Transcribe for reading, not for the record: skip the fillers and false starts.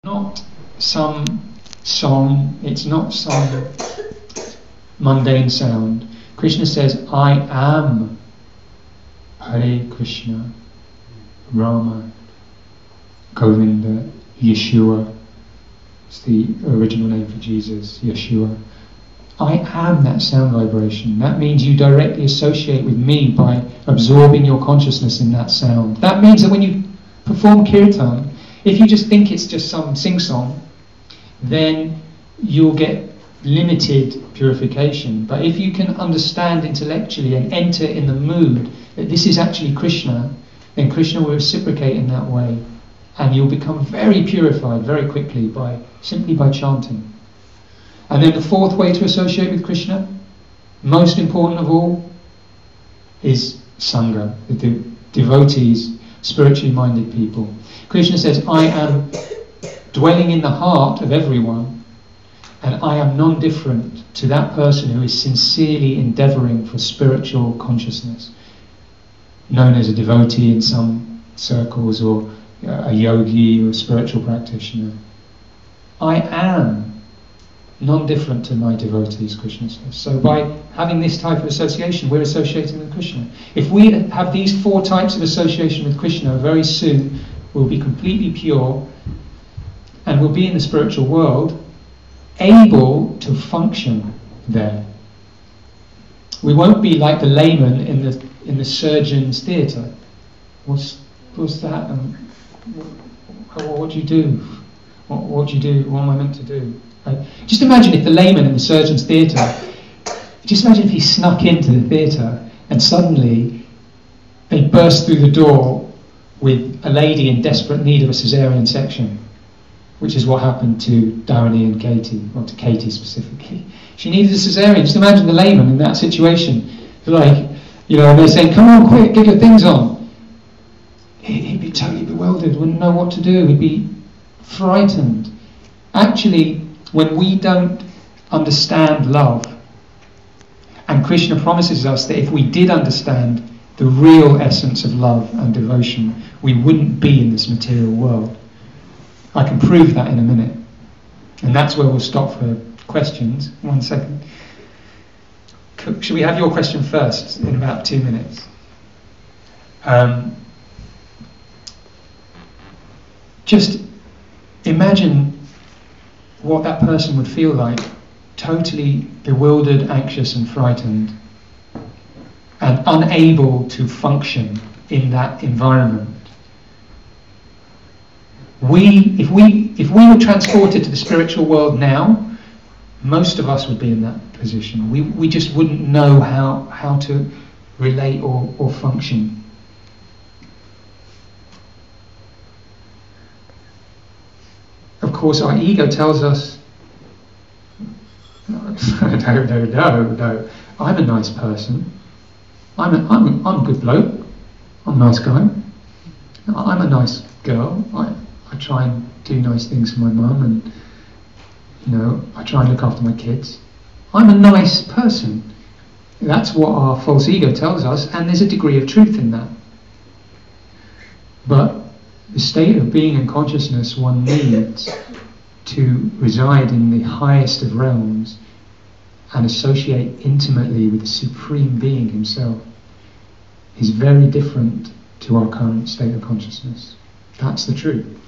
not some song, it's not some mundane sound. Krishna says, I am Hare Krishna, Rama, Govinda, Yeshua. It's the original name for Jesus, Yeshua. I am that sound vibration. That means you directly associate with me by absorbing your consciousness in that sound. That means that when you perform kirtan, if you just think it's just some sing-song, then you'll get limited purification. But if you can understand intellectually and enter in the mood that this is actually Krishna, then Krishna will reciprocate in that way, and you'll become very purified very quickly simply by chanting. And then the fourth way to associate with Krishna, most important of all, is Sangha, the devotees, spiritually minded people. Krishna says, I am dwelling in the heart of everyone, and I am non-different to that person who is sincerely endeavouring for spiritual consciousness, known as a devotee in some circles, or a yogi or a spiritual practitioner. I am non-different to my devotees, Krishna says. So by having this type of association, we're associating with Krishna. If we have these four types of association with Krishna, very soon we'll be completely pure, and we'll be in the spiritual world, able to function there. We won't be like the layman in the surgeon's theatre. What's that? What do you do? What do you do? What am I meant to do? Just imagine if the layman in the surgeon's theatre, just imagine if he snuck into the theatre and suddenly they burst through the door with a lady in desperate need of a caesarean section, which is what happened to Dharani and Katie, or to Katie specifically. She needed a caesarean. Just imagine the layman in that situation. Like, and they're saying, come on, quick, get your things on. He'd be totally bewildered, wouldn't know what to do. He'd be frightened. Actually, when we don't understand love, and Krishna promises us that if we did understand the real essence of love and devotion, we wouldn't be in this material world. I can prove that in a minute. And that's where we'll stop for questions. 1 second. Should we have your question first in about 2 minutes? Just imagine what that person would feel like, totally bewildered, anxious and frightened, and unable to function in that environment. If we were transported to the spiritual world now, most of us would be in that position. We just wouldn't know how to relate or function. Of course, our ego tells us, no, I'm a nice person. I'm a good bloke. I'm a nice guy. I'm a nice girl. I try and do nice things for my mum, and I try and look after my kids. I'm a nice person. That's what our false ego tells us, and there's a degree of truth in that. But the state of being and consciousness one needs to reside in the highest of realms and associate intimately with the Supreme Being himself is very different to our current state of consciousness. That's the truth.